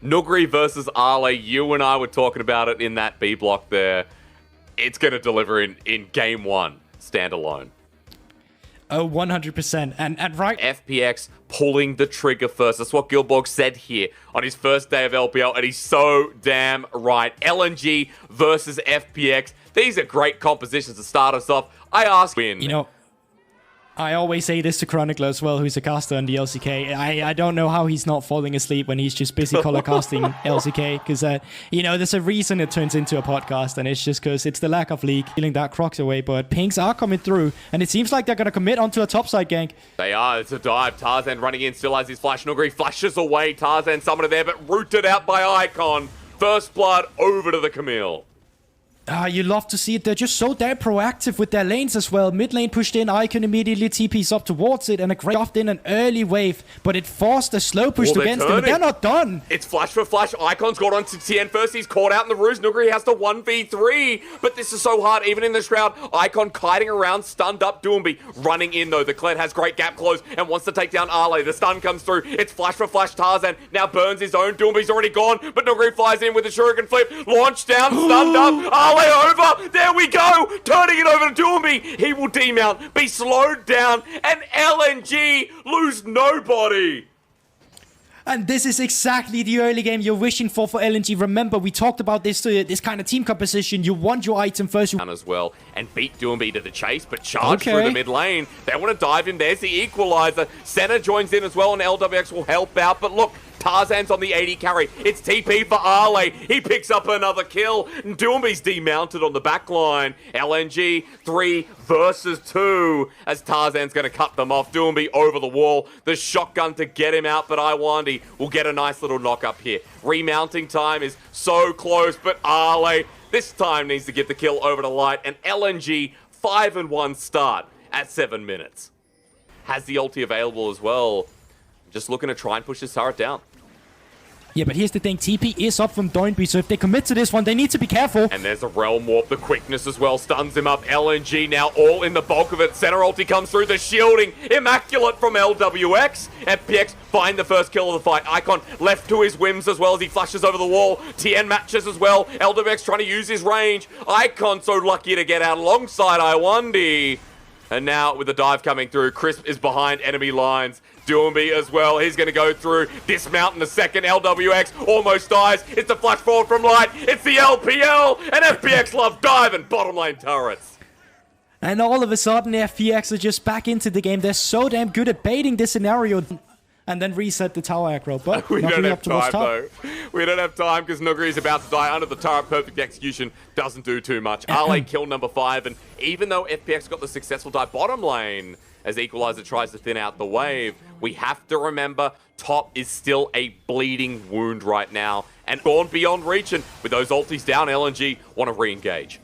Nuguri versus Ale, you and I were talking about it in that B block there. It's going to deliver in game one, standalone. Oh, 100%. And right... FPX pulling the trigger first. That's what Gilborg said here on his first day of LPL, and he's so damn right. LNG versus FPX. These are great compositions to start us off. I ask win. You know, I always say this to Chronicler as well, who's a caster on the LCK. I don't know how he's not falling asleep when he's just busy color casting LCK, because, you know, there's a reason it turns into a podcast, and it's just because it's the lack of league feeling that Crocs away, but pinks are coming through, and it seems like they're going to commit onto a topside gank. They are. It's a dive. Tarzan running in, still has his flash. Nuguri flashes away. Tarzan summoner there, but rooted out by Icon. First blood over to the Camille. You love to see it. They're just so damn proactive with their lanes as well. Mid lane pushed in, Icon immediately TPs up towards it, and a great off in an early wave, but it forced a slow push against them. They're not done. It's flash for flash. Icon's got onto Tien first. He's caught out in the ruse. Nuguri has to 1v3, but this is so hard, even in the Shroud. Icon kiting around, stunned up Doomby. Running in, though. The Kled has great gap close and wants to take down Ale. The stun comes through. It's flash for flash. Tarzan now burns his own. Doomby's already gone, but Nuguri flies in with a shuriken flip. Launch down, stunned up. Ale over. There we go. Turning it over to Doomby. He will demount, be slowed down, and LNG lose nobody. And this is exactly the early game you're wishing for LNG. Remember, we talked about this kind of team composition. You want your item first. As well, and beat Doomby to the chase, but charge through the mid lane. They want to dive in. There's the equalizer. Senna joins in as well, and LWX will help out. But look, Tarzan's on the 80 carry. It's TP for Ale. He picks up another kill. And Doomby's demounted on the back line. LNG 3 versus 2 as Tarzan's going to cut them off. Doomby over the wall. The shotgun to get him out, but Iwandi will get a nice little knock up here. Remounting time is so close, but Ale this time needs to get the kill over to Light. And LNG 5-1 start at 7 minutes. Has the ulti available as well. Just looking to try and push this turret down. Yeah, but here's the thing. TP is up from Doinby, so if they commit to this one, they need to be careful. And there's a Realm Warp. The quickness as well stuns him up. LNG now all in the bulk of it. Center ulti comes through. The shielding. Immaculate from LWX. FPX find the first kill of the fight. Icon left to his whims as well as he flashes over the wall. Tien matches as well. LWX trying to use his range. Icon so lucky to get out alongside Iwandi. And now with the dive coming through, Crisp is behind enemy lines. Doomby as well. He's going to go through, dismount in a second. LWX almost dies. It's the flash forward from Light. It's the LPL. And FPX love dive and bottom lane turrets. And all of a sudden, FPX are just back into the game. They're so damn good at baiting this scenario. And then reset the tower aggro. But we don't have time, though. We don't have time because Nuguri's about to die under the turret. Perfect execution doesn't do too much. Ale kill number 5. And even though FPX got the successful dive bottom lane, as Equalizer tries to thin out the wave, we have to remember top is still a bleeding wound right now. And gone beyond reach. And with those ultis down, LNG want to re-engage.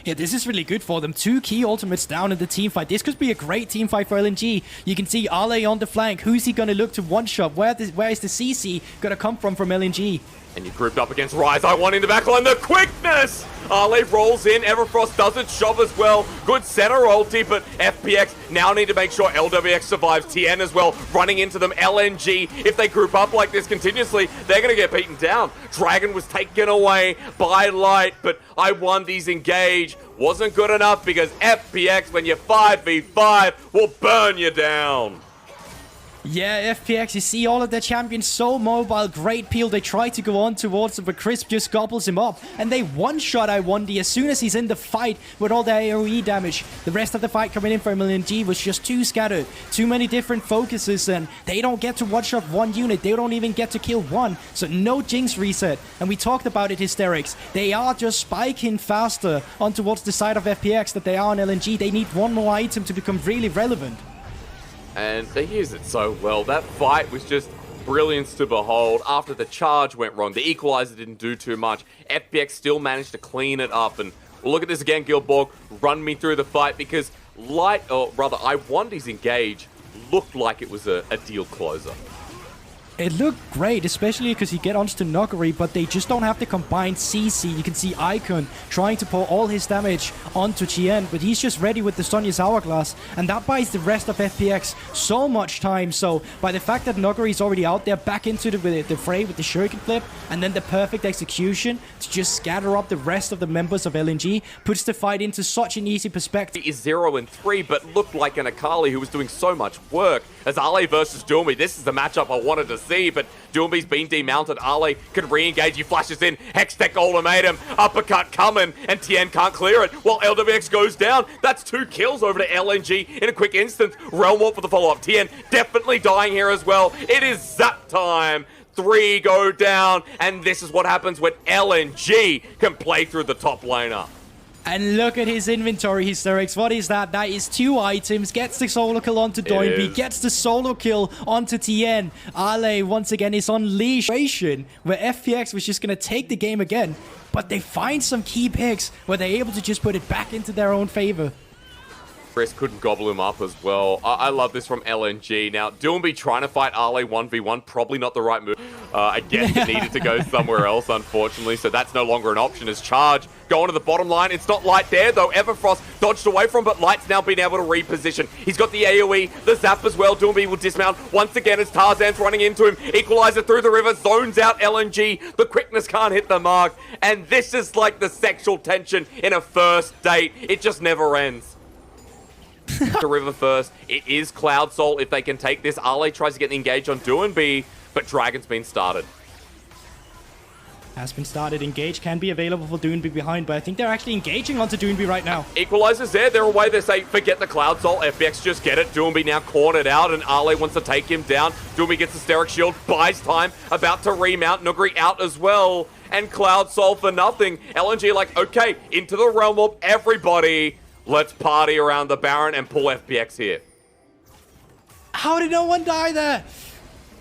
Yeah, this is really good for them. 2 key ultimates down in the team fight. This could be a great team fight for LNG. You can see Ale on the flank. Who's he going to look to one-shot? Where is the CC going to come from LNG? And you're grouped up against Ryze. I want in the backline. The quickness! Ale rolls in. Everfrost does it. Shove as well. Good center ulti, but FPX now need to make sure LWX survives. Tien as well, running into them. LNG, if they group up like this continuously, they're going to get beaten down. Dragon was taken away by Light, but Iwandi's engage wasn't good enough because FPX, when you're 5v5, will burn you down. Yeah, FPX, you see all of their champions so mobile, great peel. They try to go on towards him, but Crisp just gobbles him up. And they one-shot Iwandi as soon as he's in the fight with all their AoE damage. The rest of the fight coming in from LNG was just too scattered. Too many different focuses, and they don't get to one-shot one unit. They don't even get to kill one. So no Jinx reset. And we talked about it, Hysterics. They are just spiking faster on towards the side of FPX that they are on LNG. They need one more item to become really relevant. And they used it so well. That fight was just brilliance to behold. After the charge went wrong, the equalizer didn't do too much. FPX still managed to clean it up. And we'll look at this again, Gilborg. Run me through the fight because Iwandi's engage looked like it was a deal closer. It looked great, especially because he get onto Nuguri, but they just don't have the combined CC. You can see Icon trying to pour all his damage onto Tien, but he's just ready with the Sonya's Hourglass, and that buys the rest of FPX so much time. So by the fact that Nuguri is already out there, back into the fray with the Shuriken Flip, and then the perfect execution to just scatter up the rest of the members of LNG, puts the fight into such an easy perspective. He is 0-3, but looked like an Akali who was doing so much work. As Ale versus Doomy, this is the matchup I wanted to see, but Doomy's been demounted. Ale can re-engage, he flashes in, Hextech ultimatum, uppercut coming, and Tien can't clear it, while LWX goes down. That's 2 kills over to LNG in a quick instant. Realm Warp for the follow-up. Tien definitely dying here as well. It is zap time. 3 go down, and this is what happens when LNG can play through the top laner. And look at his inventory, Hysterics. What is that? That is 2 items. Gets the solo kill onto Doinby. Gets the solo kill onto Tien. Ale, once again, is unleashed. Where FPX was just going to take the game again. But they find some key picks where they're able to just put it back into their own favor. Chris couldn't gobble him up as well. I love this from LNG. Now, Doomby trying to fight Ale 1v1, probably not the right move. I guess it needed to go somewhere else, unfortunately, so that's no longer an option as Charge going to the bottom line. It's not Light there, though. Everfrost dodged away from, but Light's now been able to reposition. He's got the AoE, the Zap as well. Doomby will dismount once again as Tarzan's running into him. Equalizer through the river, zones out LNG. The quickness can't hit the mark, and this is like the sexual tension in a first date. It just never ends. The river first. It is Cloud Soul if they can take this. Ale tries to get engaged on Doinby, but Dragon's been started. Has been started. Engage can be available for Doinby behind, but I think they're actually engaging onto Doinby right now. Equalizer's there. They're away. They say, forget the Cloud Soul. FPX just get it. Doinby now cornered out, and Ale wants to take him down. Doinby gets the Steric Shield, buys time, about to remount. Nuguri out as well, and Cloud Soul for nothing. LNG like, okay, into the Realm Warp, everybody. Let's party around the Baron and pull FPX here. How did no one die there?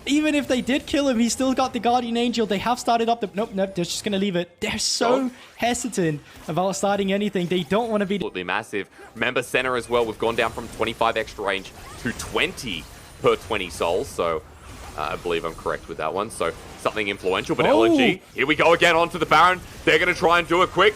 Even if they did kill him, he still got the Guardian Angel. They have started up the... Nope, they're just going to leave it. They're so hesitant about starting anything. They don't want to be... Absolutely massive. Remember, center as well. We've gone down from 25 extra range to 20 per 20 souls. So, I believe I'm correct with that one. So, something influential. But LNG, here we go again onto the Baron. They're going to try and do it quick.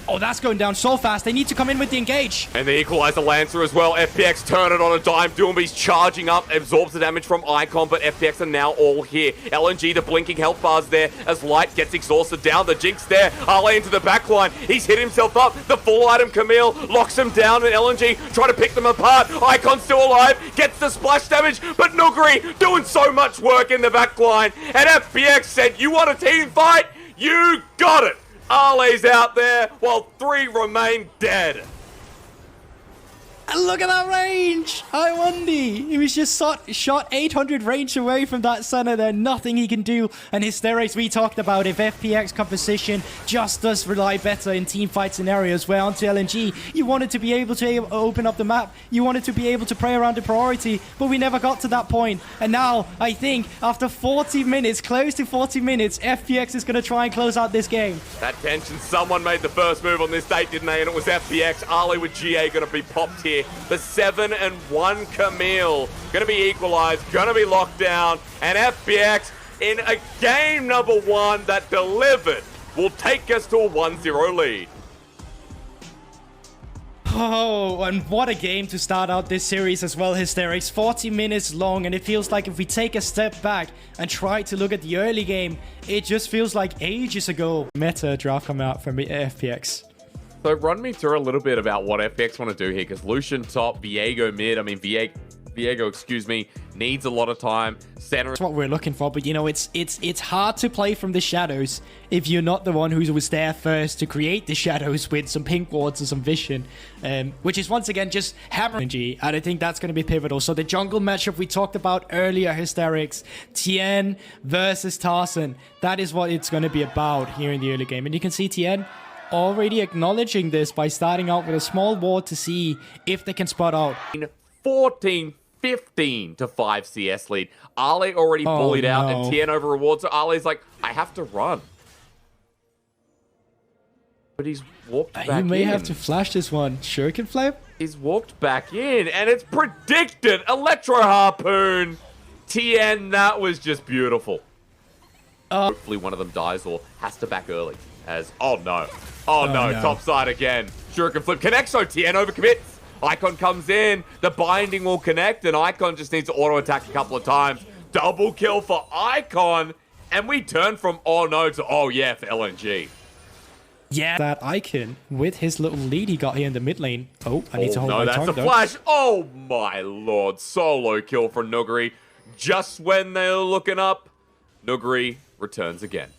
Oh, that's going down so fast. They need to come in with the engage. And the Equalizer Lancer as well. FPX turn it on a dime. Doomby's charging up, absorbs the damage from Icon, but FPX are now all here. LNG, the blinking health bars there as Light gets exhausted down. The Jinx there. Ale into the backline. He's hit himself up. The full item Camille locks him down, and LNG try to pick them apart. Icon's still alive. Gets the splash damage, but Nuguri doing so much work in the backline. And FPX said, you want a team fight? You got it. Ale's out there, while 3 remain dead. And look at that range! Iwandi! He was just shot 800 range away from that center there. Nothing he can do. And Hysterics, we talked about if FPX composition just does rely better in teamfight scenarios where onto LNG, you wanted to be able to open up the map. You wanted to be able to play around the priority, but we never got to that point. And now, I think, after 40 minutes, close to 40 minutes, FPX is going to try and close out this game. That tension, someone made the first move on this date, didn't they? And it was FPX. Ale with GA going to be popped here. The 7-1 Camille going to be equalized, going to be locked down, and FPX in a game number 1 that delivered will take us to a 1-0 lead. Oh, and what a game to start out this series as well, Hysterics. 40 minutes long, and it feels like if we take a step back and try to look at the early game, it just feels like ages ago. Meta draft coming out from FPX. So run me through a little bit about what FPX want to do here, because Lucian top, Viego mid, I mean, Viego, excuse me, needs a lot of time. Center. That's what we're looking for, but you know, it's hard to play from the shadows if you're not the one who was there first to create the shadows with some pink wards and some vision, which is once again just hammering G, and I think that's going to be pivotal. So the jungle matchup we talked about earlier, Hysterics, Tien versus Tarzan, that is what it's going to be about here in the early game, and you can see Tien already acknowledging this by starting out with a small ward to see if they can spot out. 14-15 to 5 CS lead. Ale already bullied out, and Tien over rewards. So Ale's like, I have to run. But he's walked back in. You may have to flash this one. Shuriken Flame? He's walked back in, and it's predicted. Electro Harpoon Tien, that was just beautiful. Hopefully one of them dies or has to back early. As, oh no, top side again. Shuriken flip connects, so Tien overcommits. Icon comes in, the binding will connect, and Icon just needs to auto-attack a couple of times. Double kill for Icon, and we turn from oh no to oh yeah for LNG. Yeah, that Icon with his little lead he got here in the mid lane. Oh, I need to hold my tongue, that's a flash. Oh my lord, solo kill for Nuguri. Just when they're looking up, Nuguri returns again.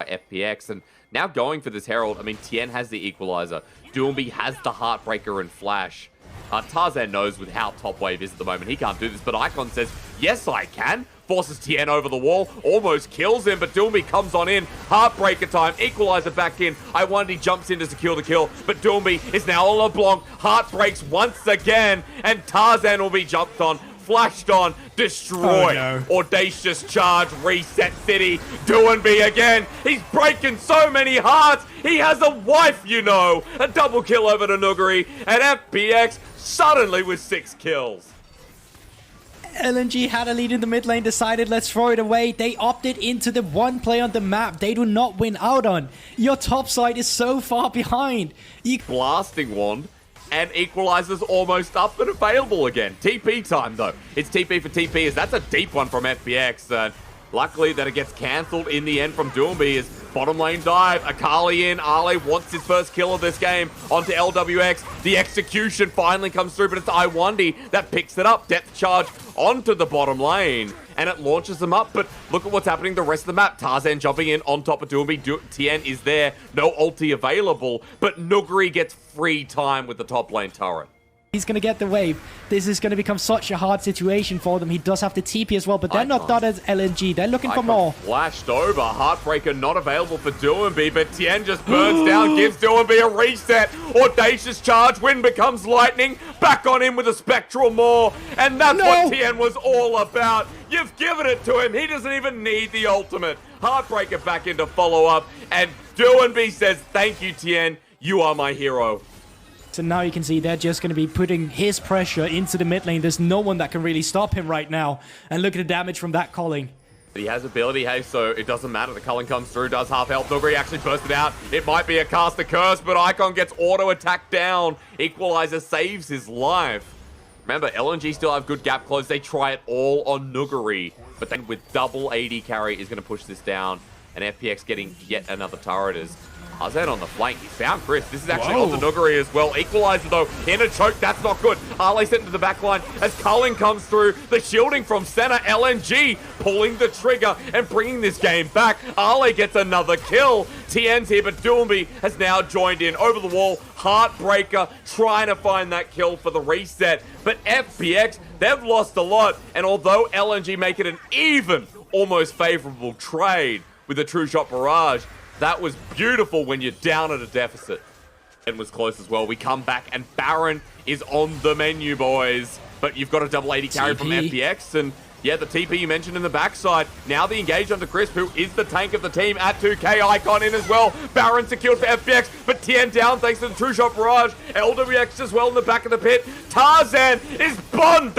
FPX, and now going for this Herald. I mean, Tien has the equalizer. Doomby has the Heartbreaker and Flash. Tarzan knows with how top wave is at the moment, he can't do this, but Icon says, yes, I can. Forces Tien over the wall, almost kills him, but Doomby comes on in. Heartbreaker time, equalizer back in. Iwandi jumps in to secure the kill, but Doomby is now on LeBlanc. Heart breaks once again, and Tarzan will be jumped on, flashed on, destroyed. Oh, no. Audacious charge, reset city. Doomby again. He's breaking so many hearts. He has a wife, you know. A double kill over to Nuguri, and FPX suddenly with 6 kills. LNG had a lead in the mid lane, decided let's throw it away. They opted into the one play on the map they do not win out on. Your top side is so far behind. Blasting wand and equalizer's almost up and available again. TP time though. It's TP for TP as that's a deep one from FPX. Luckily that it gets cancelled in the end from Doomby is bottom lane dive. Akali in. Ale wants his first kill of this game onto LWX. The execution finally comes through, but it's Iwandi that picks it up. Depth charge onto the bottom lane, and it launches them up. But look at what's happening the rest of the map. Tarzan jumping in on top of Doomby. Tien is there. No ulti available, but Nuguri gets free time with the top lane turret. He's going to get the wave. This is going to become such a hard situation for them. He does have the TP as well, but they're not done as LNG. They're looking for more. Flashed over. Heartbreaker not available for Doomby, but Tien just burns down, gives Doomby a reset. Audacious charge. Wind becomes lightning. Back on him with a spectral maw. And that's what Tien was all about. You've given it to him. He doesn't even need the ultimate. Heartbreaker back into follow-up. And Doomby says, thank you, Tien. You are my hero. So now you can see they're just going to be putting his pressure into the mid lane. There's no one that can really stop him right now. And look at the damage from that culling. He has ability, hey, so it doesn't matter. The culling comes through, does half health. Nuguri actually bursted out. It might be a caster curse, but Icon gets auto-attacked down. Equalizer saves his life. Remember, LNG still have good gap close. They try it all on Nuguri. But then with double AD carry is going to push this down. And FPX getting yet another turret as Tarzan on the flank. He found Chris. This is actually on the Nuguri as well. Equalizer though. In a choke. That's not good. Ale sent into the back line as culling comes through. The shielding from center. LNG pulling the trigger and bringing this game back. Ale gets another kill. Tien's here, but Doomby has now joined in over the wall. Heartbreaker trying to find that kill for the reset. But FPX, they've lost a lot. And although LNG make it an even, almost favorable trade with a true shot barrage, that was beautiful when you're down at a deficit. And was close as well. We come back and Baron is on the menu, boys. But you've got a double 80 carry from FPX. And yeah, the TP you mentioned in the backside. Now the engage onto Crisp, who is the tank of the team at 2K. Icon in as well. Baron secured for FPX, but Tien down thanks to the true shot barrage. LWX as well in the back of the pit. Tarzan is Bond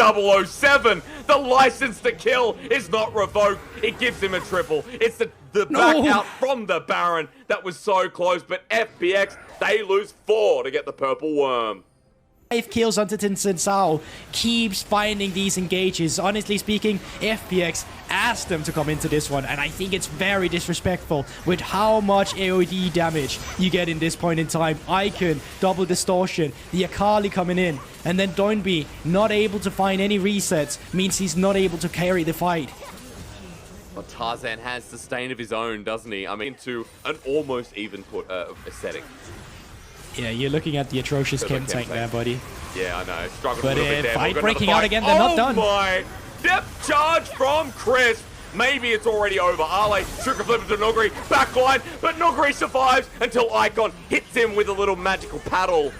007. The license to kill is not revoked. It gives him a triple. It's the back out from the Baron that was so close, but FPX, they lose 4 to get the purple worm. 5 kills onto Tinsensao keeps finding these engages. Honestly speaking, FPX asked them to come into this one, and I think it's very disrespectful with how much AoE damage you get in this point in time. Icon, double distortion, the Akali coming in, and then Doinby not able to find any resets means he's not able to carry the fight. But Tarzan has sustain of his own, doesn't he? I mean, to an almost even setting. Yeah, you're looking at the atrocious chem tank there, buddy. Yeah, I know. Struggled but a little bit there. Fight breaking out again, they're not done. Oh my! Depth charge from Chris. Maybe it's already over. Ale, sugar flip to Nuguri, backline, but Nuguri survives until Icon hits him with a little magical paddle.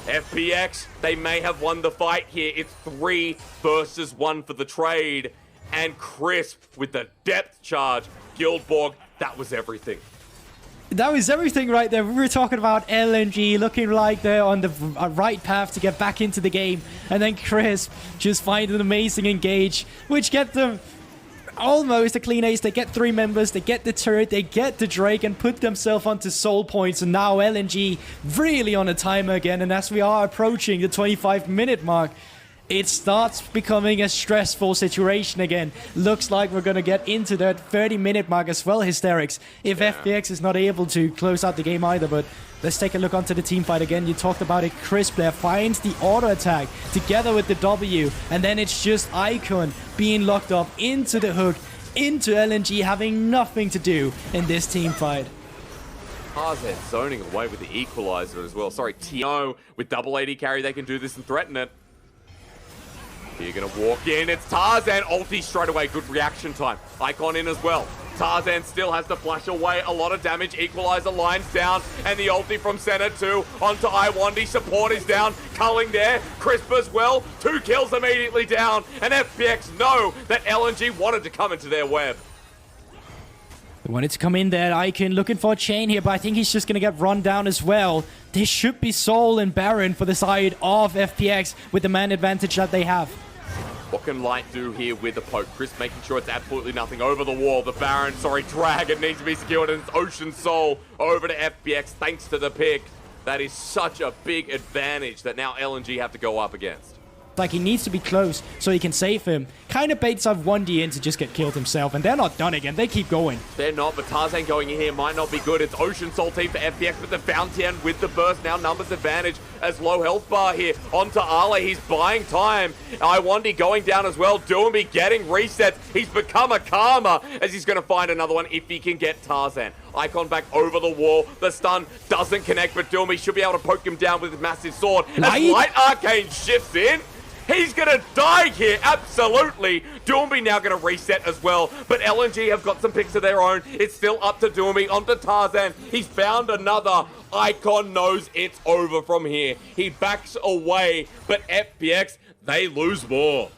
FPX, they may have won the fight here. It's 3 versus 1 for the trade. And Crisp with the depth charge. Guildborg, that was everything. That was everything right there. We were talking about LNG looking like they're on the right path to get back into the game. And then Crisp just find an amazing engage, which get them almost a clean ace. They get 3 members, they get the turret, they get the Drake and put themselves onto soul points. And now LNG really on a timer again. And as we are approaching the 25-minute mark, it starts becoming a stressful situation again. Looks like we're going to get into that 30-minute mark as well, Hysterics, if FPX is not able to close out the game either. But let's take a look onto the team fight again. You talked about it. Crisp there finds the auto attack together with the W, and then it's just Icon being locked up into the hook, into LNG having nothing to do in this team fight. Tarzan zoning away with the equalizer as well. Sorry, TO with double AD carry, they can do this and threaten it. You're going to walk in. It's Tarzan. Ulti straight away. Good reaction time. Icon in as well. Tarzan still has to flash away. A lot of damage. Equalizer lines down. And the ulti from center too. Onto Iwandy. Support is down. Culling there. Crisp as well. 2 kills immediately down. And FPX know that LNG wanted to come into their web. They wanted to come in there. Icon looking for a chain here, but I think he's just going to get run down as well. This should be Soul and Baron for the side of FPX with the man advantage that they have. What can Light do here with the poke? Crisp making sure it's absolutely nothing over the wall. The Baron, Dragon needs to be secured, and it's Ocean Soul over to FPX thanks to the pick. That is such a big advantage that now LNG have to go up against. Like, he needs to be close so he can save him. Kind of baits up 1D in to just get killed himself, and they're not done again. They keep going. They're not, but Tarzan going in here might not be good. It's Ocean Soul team for FPX, but the Fountain with the burst. Now numbers advantage as low health bar here. Onto Ale, he's buying time. Iwandy going down as well. Doomy getting resets. He's become a Karma as he's going to find another one if he can get Tarzan. Icon back over the wall. The stun doesn't connect, but Doomy should be able to poke him down with his massive sword. As Light Arcane shifts in. He's going to die here, absolutely. Doomy now going to reset as well. But LNG have got some picks of their own. It's still up to Doomy, onto Tarzan. He's found another. Icon knows it's over from here. He backs away, but FPX, they lose more.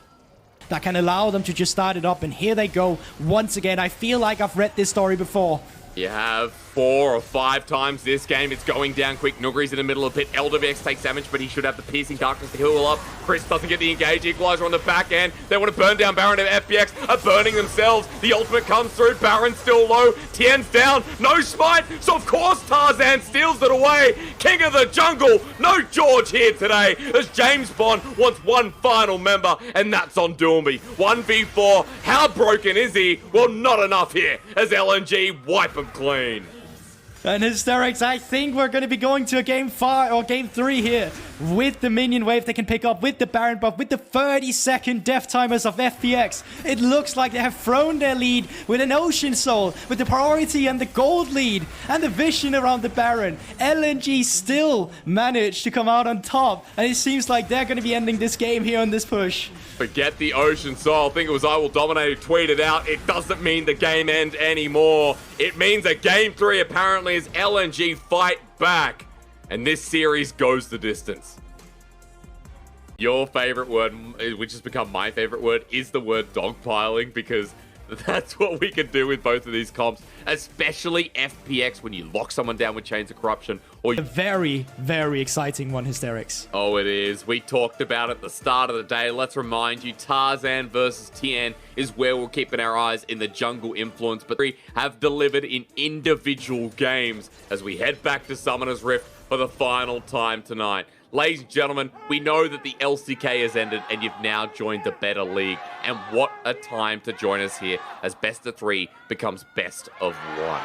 That can allow them to just start it up, and here they go once again. I feel like I've read this story before. You have 4 or 5 times this game. It's going down quick. Nugri's in the middle of the pit. LWX takes damage, but he should have the piercing darkness to heal up. Chris doesn't get the engage. Equalizer on the back end. They want to burn down Baron and FPX are burning themselves. The ultimate comes through. Baron's still low. Tien's down. No smite. So, of course, Tarzan steals it away. King of the jungle. No George here today as James Bond wants one final member, and that's on Doomy. 1v4. How broken is he? Well, not enough here as LNG wipe him clean. And Hysterics, I think we're going to be going to a game 5 or game 3 here with the minion wave they can pick up, with the Baron buff, with the 30-second death timers of FPX. It looks like they have thrown their lead with an Ocean Soul, with the priority and the gold lead and the vision around the Baron. LNG still managed to come out on top, and it seems like they're going to be ending this game here on this push. Forget the Ocean Soul. I think it was I Will Dominate who tweeted out, it doesn't mean the game end anymore. It means that game 3 apparently is LNG fight back. And this series goes the distance. Your favorite word, which has become my favorite word, is the word dogpiling, because that's what we can do with both of these comps, especially FPX when you lock someone down with Chains of Corruption. Or a very, very exciting one, Hysterics. Oh, it is. We talked about it at the start of the day. Let's remind you, Tarzan versus Tien is where we're keeping our eyes in the jungle influence, but we have delivered in individual games as we head back to Summoner's Rift for the final time tonight. Ladies and gentlemen, we know that the LCK has ended and you've now joined the better league. And what a time to join us here as best of 3 becomes best of 1.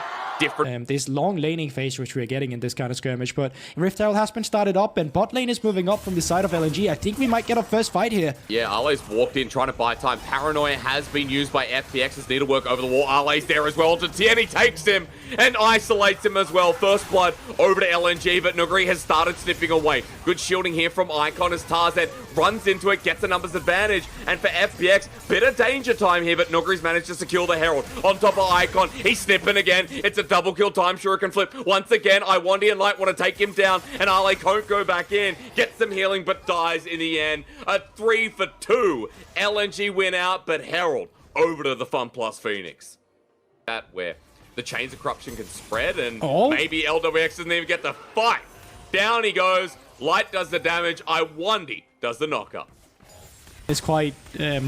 This long laning phase which we're getting in this kind of skirmish, but Rift Herald has been started up and bot lane is moving up from the side of LNG. I think we might get our first fight here. Yeah, Arle's walked in trying to buy time. Paranoia has been used by FPX as Needlework over the wall. Arle's there as well. Tien takes him and isolates him as well. First blood over to LNG, but Nugri has started sniffing away. Good shielding here from Icon as Tarzan runs into it, gets a numbers advantage, and for FPX, bit of danger time here, but Nugri's managed to secure the Herald. On top of Icon, he's snipping again. It's a double kill time, Shuriken flip. Once again, Iwandy and Light want to take him down, and Ale can't go back in. Gets some healing, but dies in the end. A 3 for 2. LNG win out, but Herald over to the FunPlus Phoenix. That where the chains of corruption can spread, and Oh. maybe LWX doesn't even get the fight. Down he goes. Light does the damage. iWondy does the knockup. It's quite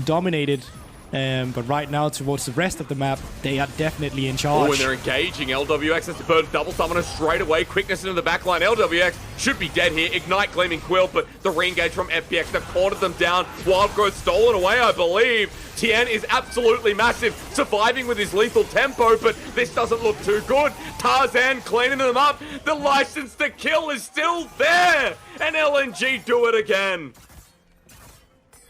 dominated. But right now, towards the rest of the map, they are definitely in charge. Oh, and they're engaging. LWX has to burn double summoner straight away. Quickness into the backline. LWX should be dead here. Ignite Gleaming Quill, but the re-engage from FPX. They've cornered them down. Wild Growth stolen away, I believe. Tien is absolutely massive, surviving with his lethal tempo, but this doesn't look too good. Tarzan cleaning them up. The license to kill is still there. And LNG do it again.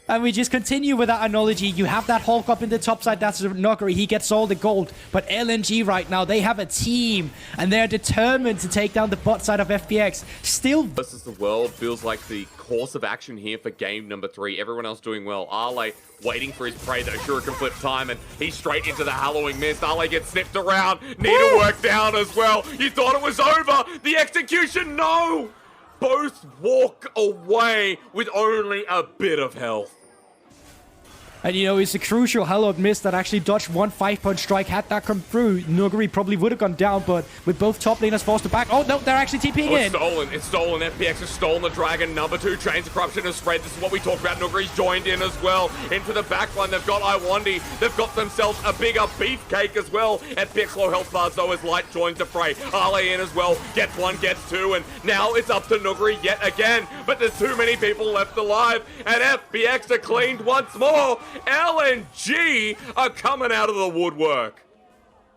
And we just continue with that analogy. You have that Hulk up in the top side. That's Nuggery. He gets all the gold. But LNG right now, they have a team. And they're determined to take down the bot side of FPX. Still... Versus the world feels like the course of action here for game number 3. Everyone else doing well. Ale waiting for his prey that Ashura can flip time. And he's straight into the Hallowing Mist. Ale gets snipped around. Needlework down as well. You thought it was over. The execution, no! Both walk away with only a bit of health. And you know, it's a crucial Hallowed Mist that actually dodged one 5-punch strike. Had that come through, Nuggery probably would have gone down, but with both top laners forced to back. Oh no, they're actually TPing in. It's stolen. It's stolen. FPX has stolen the dragon. Number 2, Chains of Corruption has spread. This is what we talked about. Nuggery's joined in as well. Into the backline, they've got iWondy. They've got themselves a bigger beefcake as well. FPX low health bars though as Light joins the fray. Ale in as well. Gets 1, gets 2, and now it's up to Nuggery yet again. But there's too many people left alive, and FPX are cleaned once more. LNG are coming out of the woodwork.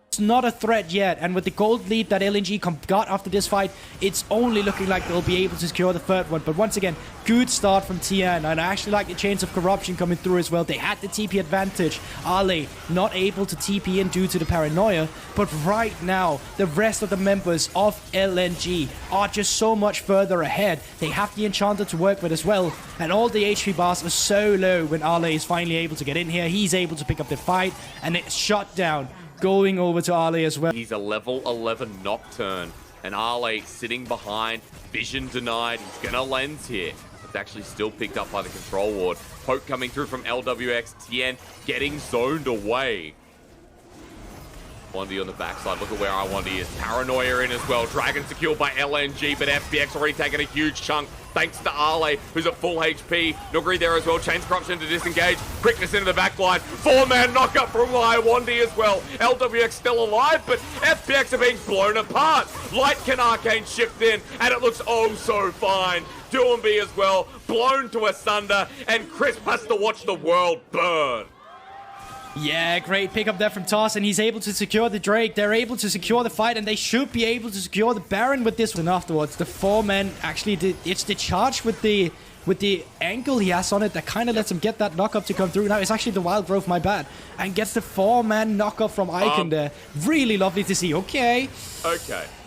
It's not a threat yet, and with the gold lead that LNG got after this fight, it's only looking like they'll be able to secure the third one. But once again, good start from Tien, and I actually like the Chains of Corruption coming through as well. They had the TP advantage. Ale not able to TP in due to the paranoia, but right now, the rest of the members of LNG are just so much further ahead. They have the Enchanter to work with as well, and all the HP bars are so low when Ale is finally able to get in here. He's able to pick up the fight, and it's shut down. Going over to Ale as well. He's a level 11 Nocturne, and Ale sitting behind, vision denied. He's gonna lens here. It's actually still picked up by the control ward. Poke coming through from LWX. Tien getting zoned away. iWondy on the backside. Look at where iWondy is. Paranoia in as well. Dragon secured by LNG, but FPX already taking a huge chunk thanks to Ale, who's at full HP. Nuggery there as well. Chains Corruption to disengage. Quickness into the backline. 4-man knockup from iWondy as well. LWX still alive, but FPX are being blown apart. Light can arcane shift in, and it looks oh so fine. Duumbi as well, blown to asunder, and Crisp has to watch the world burn. Yeah, great pickup there from Toss, and he's able to secure the Drake. They're able to secure the fight, and they should be able to secure the Baron with this one afterwards. The 4-man actually it's the charge with the angle he has on it that kind of lets him get that knockup to come through. Now it's actually the Wild Growth, my bad, and gets the 4-man knockup from Icon there. Really lovely to see. Okay.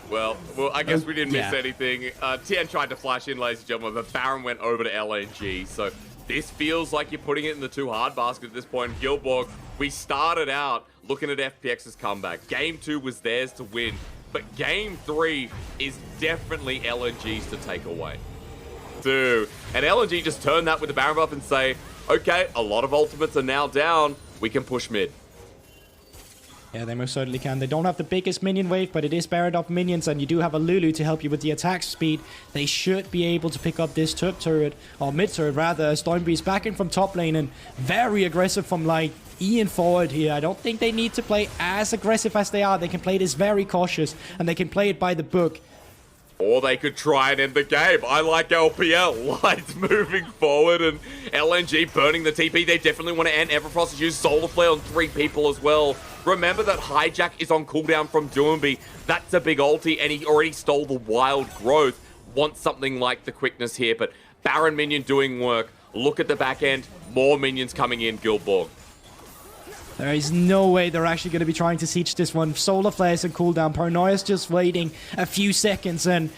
Well, I guess we didn't miss anything. Tien tried to flash in, ladies and gentlemen, but Baron went over to LNG, so this feels like you're putting it in the too hard basket at this point. Gilborg, we started out looking at FPX's comeback. Game 2 was theirs to win, but Game 3 is definitely LNG's to take away. And LNG just turned that with the Baron buff and say, okay, a lot of ultimates are now down. We can push mid. Yeah, they most certainly can. They don't have the biggest minion wave, but it is Baron up minions, and you do have a Lulu to help you with the attack speed. They should be able to pick up this top turret, or mid turret rather. Stormbreeze back in from top lane, and very aggressive from like Ian forward here. I don't think they need to play as aggressive as they are. They can play this very cautious, and they can play it by the book. Or they could try and end the game. I like LPL. Lights moving forward and LNG burning the TP. They definitely want to end. Everfrost has used Solar Flare on 3 people as well. Remember that Hijack is on cooldown from Duumbi. That's a big ulti, and he already stole the Wild Growth. Wants something like the quickness here, but Baron minion doing work. Look at the back end. More minions coming in, Gilborg. There is no way they're actually going to be trying to siege this one. Solar Flares and cooldown. Paranoia's just waiting a few seconds, and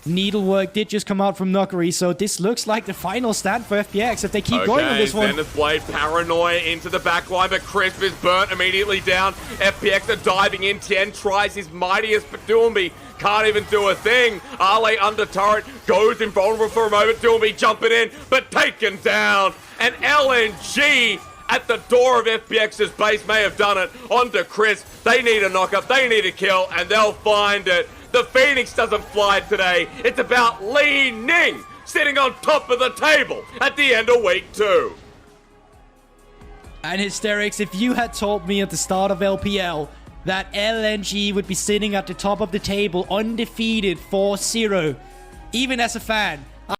Needlework did just come out from Nuggery, so this looks like the final stand for FPX if they keep going on this one. Zenith Blade, Paranoia into the backline, but Crisp is burnt immediately down. FPX are diving in. Tien tries his mightiest, but Duumbi can't even do a thing. Ale under turret, goes invulnerable for a moment. Duumbi jumping in, but taken down. And LNG at the door of FPX's base may have done it onto Chris. They need a knockup, they need a kill, and they'll find it. The Phoenix doesn't fly today. It's about Li Ning sitting on top of the table at the end of week 2. And Hysterics, if you had told me at the start of LPL that LNG would be sitting at the top of the table undefeated 4-0, even as a fan,